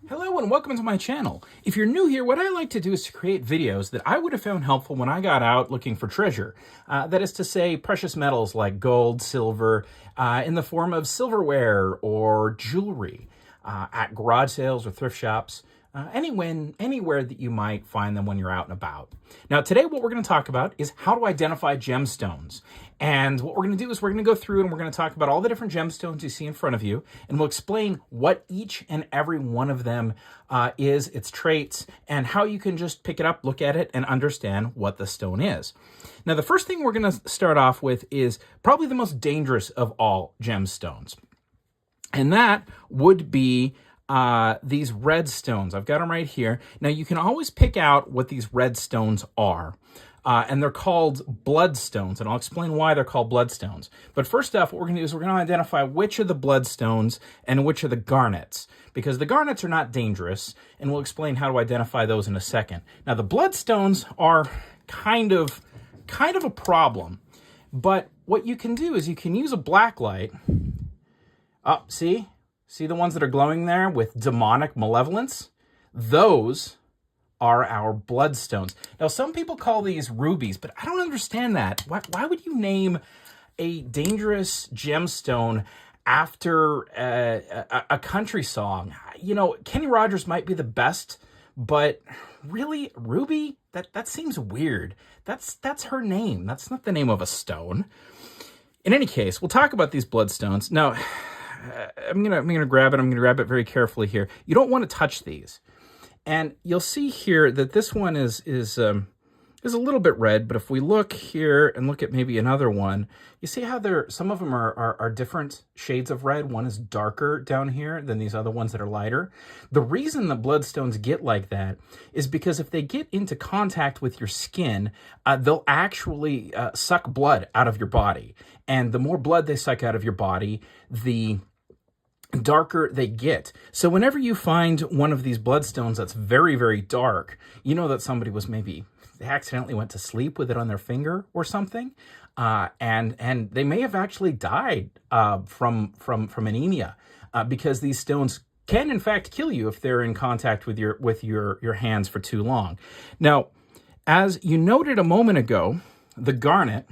Hello and welcome to my channel. If you're new here, what I like to do is to create videos that I would have found helpful when I got out looking for treasure. That is to say, precious metals like gold, silver, in the form of silverware or jewelry at garage sales or thrift shops, anywhere that you might find them when you're out and about. Now, today what we're going to talk about is how to identify gemstones. And what we're going to do is we're going to go through and we're going to talk about all the different gemstones you see in front of you, and we'll explain what each and every one of them is, its traits, and how you can just pick it up, look at it, and understand what the stone is. Now, the first thing we're going to start off with is probably the most dangerous of all gemstones. And that would be these red stones. I've got them right here. Now, you can always pick out what these red stones are. And they're called bloodstones, and I'll explain why they're called bloodstones. But first off, what we're going to do is we're going to identify which are the bloodstones and which are the garnets, because the garnets are not dangerous, and we'll explain how to identify those in a second. Now, the bloodstones are kind of a problem, but what you can do is you can use a black light. Oh, see the ones that are glowing there with demonic malevolence? Those are our bloodstones. Now, some people call these rubies, but I don't understand that. Why would you name a dangerous gemstone after a country song? You know, Kenny Rogers might be the best, but really, Ruby? That seems weird. That's her name. That's not the name of a stone. In any case, we'll talk about these bloodstones. Now, I'm gonna grab it. I'm gonna grab it very carefully here. You don't want to touch these. And you'll see here that this one is a little bit red, but if we look here and look at maybe another one, you see how some of them are different shades of red. One is darker down here than these other ones that are lighter. The reason the bloodstones get like that is because if they get into contact with your skin, they'll actually suck blood out of your body. And the more blood they suck out of your body, the darker they get. So whenever you find one of these bloodstones that's very, very dark, you know that somebody was they accidentally went to sleep with it on their finger or something, and they may have actually died from anemia, because these stones can in fact kill you if they're in contact with your hands for too long. Now, as you noted a moment ago, the garnet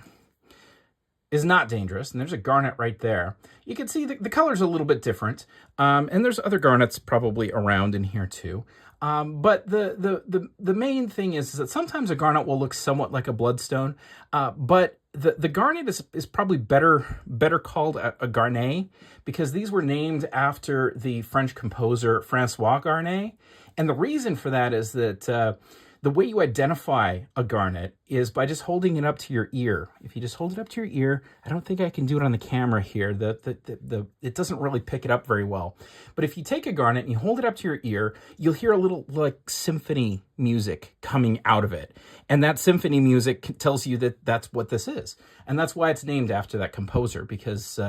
is not dangerous, and there's a garnet right there. You can see the color's a little bit different, and there's other garnets probably around in here too. But the main thing is that sometimes a garnet will look somewhat like a bloodstone, but the garnet is probably better called a garnet, because these were named after the French composer Francois Garnet, and the reason for that is that the way you identify a garnet is by just holding it up to your ear. If you just hold it up to your ear, I don't think I can do it on the camera here. It doesn't really pick it up very well. But if you take a garnet and you hold it up to your ear, you'll hear a little like symphony music coming out of it. And that symphony music tells you that that's what this is. And that's why it's named after that composer, because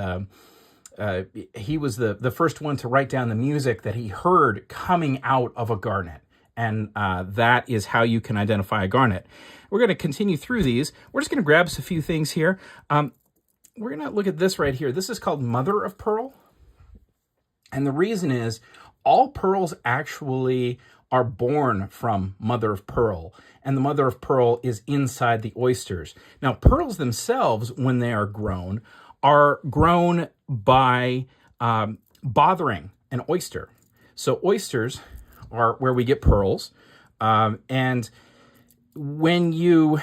he was the first one to write down the music that he heard coming out of a garnet. And that is how you can identify a garnet. We're going to continue through these. We're just going to grab us a few things here. We're going to look at this right here. This is called mother of pearl. And the reason is all pearls actually are born from mother of pearl. And the mother of pearl is inside the oysters. Now, pearls themselves, when they are grown by bothering an oyster. So oysters are where we get pearls, and when you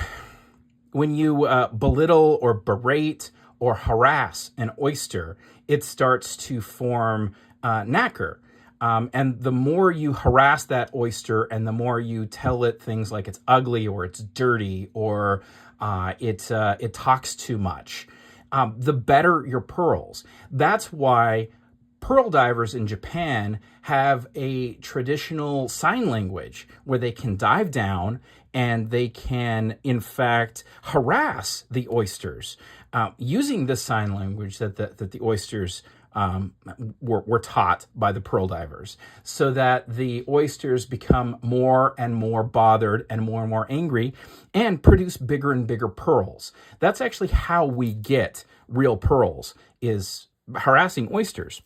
belittle or berate or harass an oyster, it starts to form nacre. And the more you harass that oyster and the more you tell it things like it's ugly or it's dirty or it talks too much, the better your pearls. That's why pearl divers in Japan have a traditional sign language where they can dive down and they can, in fact, harass the oysters using this sign language that the oysters were taught by the pearl divers, so that the oysters become more and more bothered and more angry and produce bigger and bigger pearls. That's actually how we get real pearls, is harassing oysters.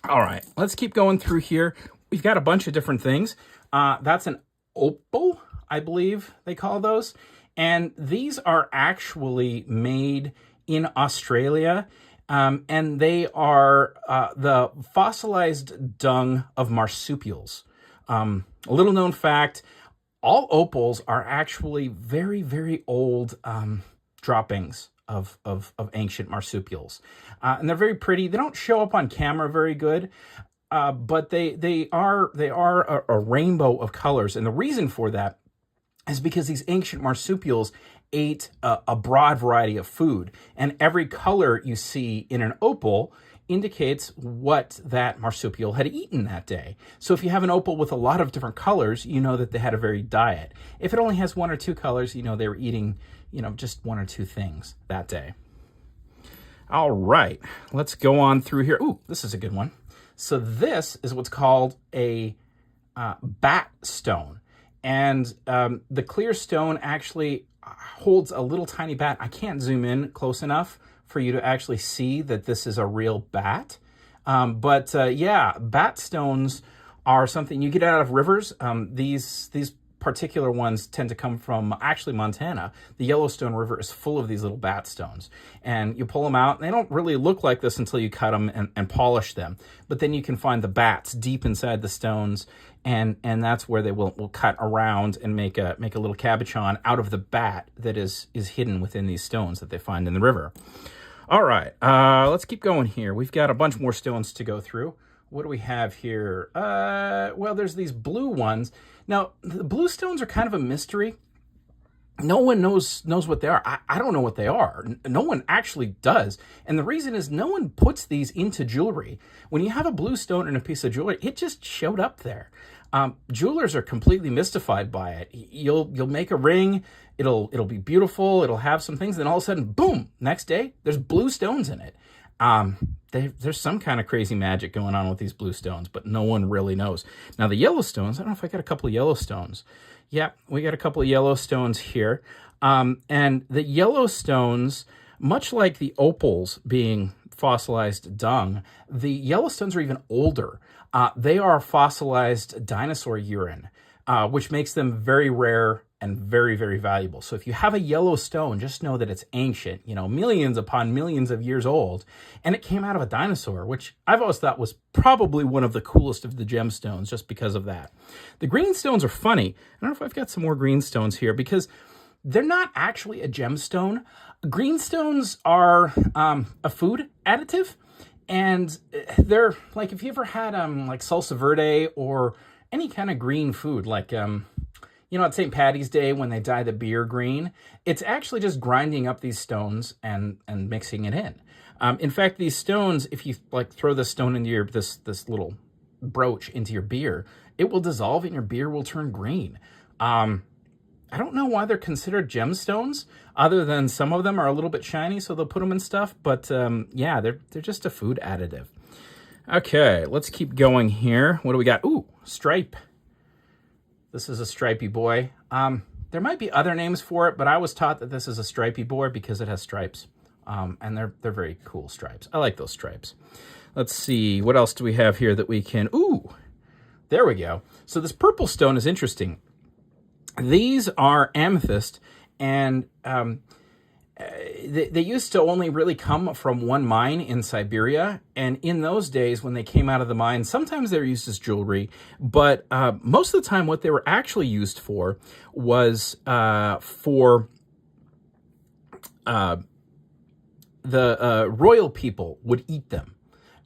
All right, let's keep going through here. We've got a bunch of different things. That's an opal, I believe they call those. And these are actually made in Australia. And they are the fossilized dung of marsupials. A little known fact, all opals are actually very, very old droppings of ancient marsupials. And they're very pretty. They don't show up on camera very good, but they are a rainbow of colors. And the reason for that is because these ancient marsupials ate a broad variety of food. And every color you see in an opal indicates what that marsupial had eaten that day. So if you have an opal with a lot of different colors, you know that they had a varied diet. If it only has one or two colors, you know they were eating, just one or two things that day. All right, let's go on through here. Ooh, this is a good one. So this is what's called a bat stone. And the clear stone actually holds a little tiny bat. I can't zoom in close enough for you to actually see that this is a real bat. But yeah, bat stones are something you get out of rivers. These particular ones tend to come from actually Montana. The Yellowstone River is full of these little bat stones. And you pull them out, and they don't really look like this until you cut them and polish them. But then you can find the bats deep inside the stones, and that's where they will cut around and make a little cabochon out of the bat that is hidden within these stones that they find in the river. All right, let's keep going here. We've got a bunch more stones to go through. What do we have here? Well, there's these blue ones. Now, the blue stones are kind of a mystery. No one knows what they are. I don't know what they are. No one actually does. And the reason is no one puts these into jewelry. When you have a blue stone in a piece of jewelry, it just showed up there. Jewelers are completely mystified by it. You'll make a ring, it'll be beautiful, it'll have some things, then all of a sudden, boom, next day, there's blue stones in it. There's some kind of crazy magic going on with these blue stones, but no one really knows. Now the yellow stones, I don't know if I got a couple of yellow stones. Yeah, we got a couple of yellow stones here. And the yellow stones, much like the opals being fossilized dung, the yellow stones are even older. They are fossilized dinosaur urine, which makes them very rare and very, very valuable. So if you have a yellow stone, just know that it's ancient, millions upon millions of years old, and it came out of a dinosaur, which I've always thought was probably one of the coolest of the gemstones just because of that. The green stones are funny. I don't know if I've got some more green stones here because they're not actually a gemstone. Green stones are a food additive, and they're like, if you ever had like salsa verde or any kind of green food, like at St. Paddy's Day when they dye the beer green, it's actually just grinding up these stones and mixing it in. In fact, these stones, if you like throw this stone into your this little brooch into your beer, it will dissolve and your beer will turn green. I don't know why they're considered gemstones, other than some of them are a little bit shiny, so they'll put them in stuff. But yeah, they're just a food additive. Okay, let's keep going here. What do we got? Ooh, stripe. This is a stripy boy. There might be other names for it, but I was taught that this is a stripy boy because it has stripes. And they're very cool stripes. I like those stripes. Let's see, what else do we have here that we can... Ooh, there we go. So this purple stone is interesting. These are amethyst, and they used to only really come from one mine in Siberia. And in those days, when they came out of the mine, sometimes they were used as jewelry. But most of the time, what they were actually used for was the royal people would eat them.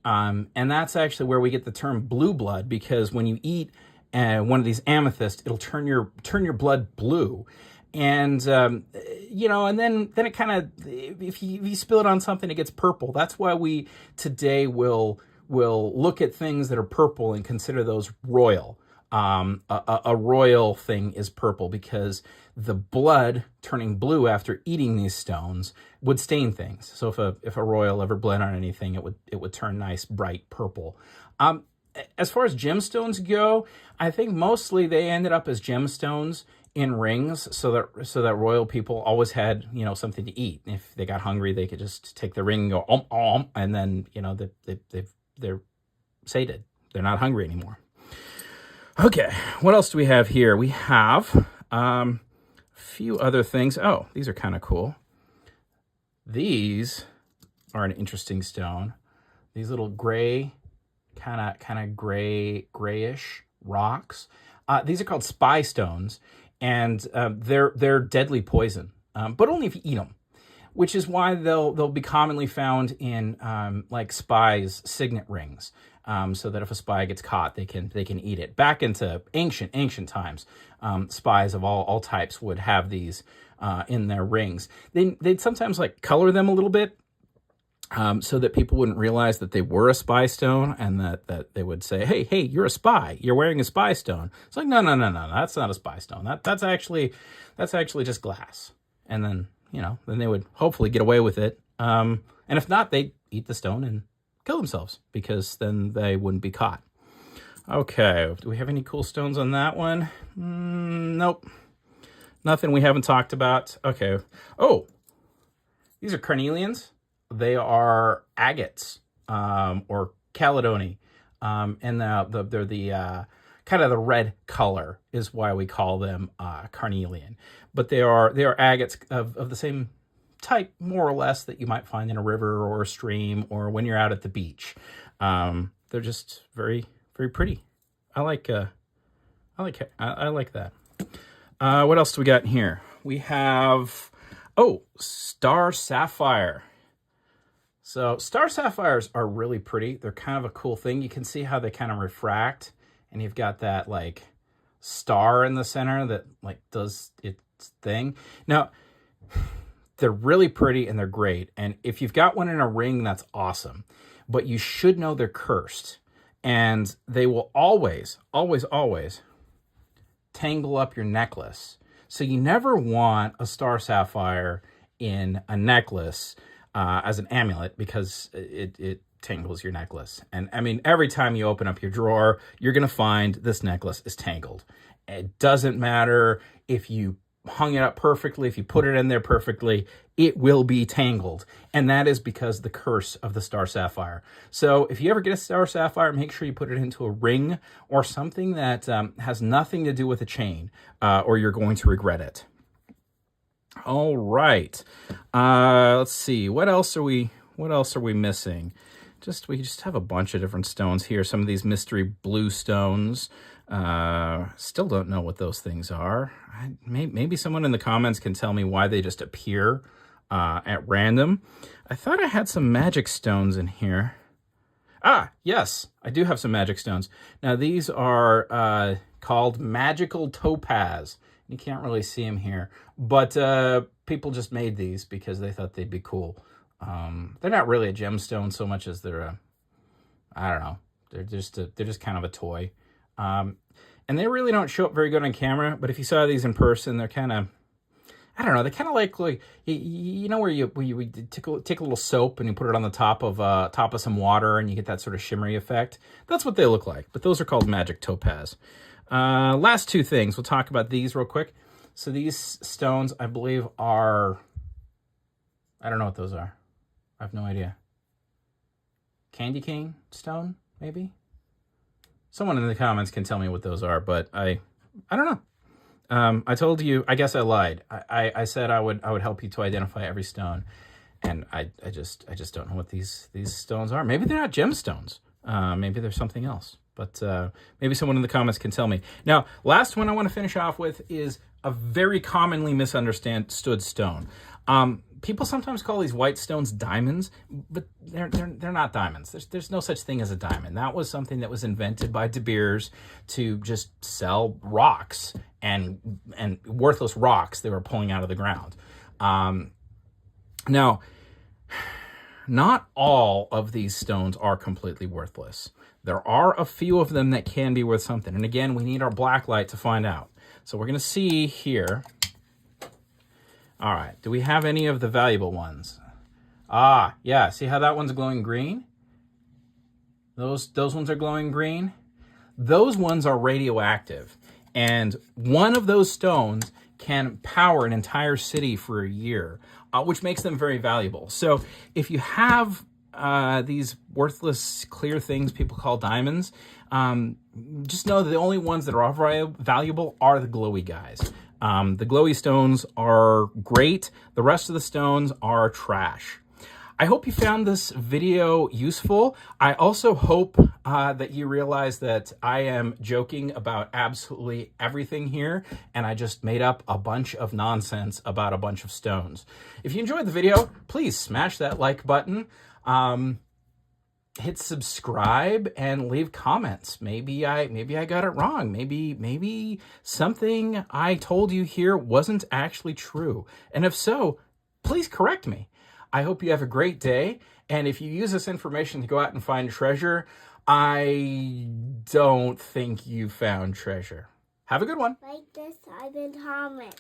And that's actually where we get the term blue blood, because when you eat one of these amethyst, it'll turn your blood blue. And, and then it kind of, if you spill it on something, it gets purple. That's why we today will look at things that are purple and consider those royal. A royal thing is purple because the blood turning blue after eating these stones would stain things. So if a royal ever bled on anything, it would turn nice, bright purple. As far as gemstones go, I think mostly they ended up as gemstones in rings, so that royal people always had something to eat. If they got hungry, they could just take the ring and go and then they're sated. They're not hungry anymore. Okay, what else do we have here? We have a few other things. Oh, these are kind of cool. These are an interesting stone. These little gray, kind of grayish rocks. These are called spy stones, and they're deadly poison, but only if you eat them. Which is why they'll be commonly found in like spies' signet rings, so that if a spy gets caught, they can eat it. Back into ancient times, spies of all types would have these in their rings. They'd sometimes like color them a little bit, so that people wouldn't realize that they were a spy stone, and that they would say, hey, you're a spy. You're wearing a spy stone. It's like, no, that's not a spy stone. That's actually just glass. And then, then they would hopefully get away with it. And if not, they'd eat the stone and kill themselves, because then they wouldn't be caught. Okay, do we have any cool stones on that one? Nope. Nothing we haven't talked about. Okay. Oh, these are Carnelians. They are agates, or Caledony. And they're the kind of the red color is why we call them Carnelian. But they are agates of the same type, more or less, that you might find in a river or a stream or when you're out at the beach. They're just very, very pretty. I like that. What else do we got in here? We have, star sapphire. So star sapphires are really pretty. They're kind of a cool thing. You can see how they kind of refract, and you've got that like star in the center that like does its thing. Now, they're really pretty and they're great. And if you've got one in a ring, that's awesome. But you should know they're cursed, and they will always tangle up your necklace. So you never want a star sapphire in a necklace as an amulet, because it tangles your necklace. And I mean, every time you open up your drawer, you're going to find this necklace is tangled. It doesn't matter if you hung it up perfectly, if you put it in there perfectly, it will be tangled. And that is because the curse of the star sapphire. So if you ever get a star sapphire, make sure you put it into a ring or something that has nothing to do with a chain, or you're going to regret it. All right. Let's see. What else are we missing? We just have a bunch of different stones here. Some of these mystery blue stones. Still don't know what those things are. Maybe someone in the comments can tell me why they just appear at random. I thought I had some magic stones in here. Ah, yes, I do have some magic stones. Now, these are called magical topaz. You can't really see them here, but people just made these because they thought they'd be cool. They're not really a gemstone so much as they're I don't know. They're just kind of a toy. And they really don't show up very good on camera, but if you saw these in person, they're kind of, I don't know, they're kind of like you know where you take a little soap and you put it on the top of some water and you get that sort of shimmery effect. That's what they look like, but those are called magic topaz. Last two things. We'll talk about these real quick. So these stones, I believe, are, I don't know what those are. I have no idea. Candy cane stone, maybe? Someone in the comments can tell me what those are, but I don't know. I told you, I guess I lied. I said I would help you to identify every stone, and I just don't know what these stones are. Maybe they're not gemstones. Maybe they're something else. But maybe someone in the comments can tell me. Now, last one I want to finish off with is a very commonly misunderstood stone. People sometimes call these white stones diamonds, but they're not diamonds. There's no such thing as a diamond. That was something that was invented by De Beers to just sell rocks and worthless rocks they were pulling out of the ground. Now, not all of these stones are completely worthless. There are a few of them that can be worth something. And again, we need our black light to find out. So we're going to see here. All right, do we have any of the valuable ones? Ah, yeah, see how that one's glowing green? Those ones are glowing green. Those ones are radioactive. And one of those stones can power an entire city for a year, which makes them very valuable. So if you have these worthless clear things people call diamonds, just know that the only ones that are valuable are the glowy guys. The glowy stones are great. The rest of the stones are trash. I hope you found this video useful. I also hope that you realize that I am joking about absolutely everything here, and I just made up a bunch of nonsense about a bunch of stones. If you enjoyed the video, please smash that like button, hit subscribe, and leave comments. Maybe I got it wrong. Maybe something I told you here wasn't actually true. And if so, please correct me. I hope you have a great day, and if you use this information to go out and find treasure, I don't think you found treasure. Have a good one. Like this, I've been Thomas.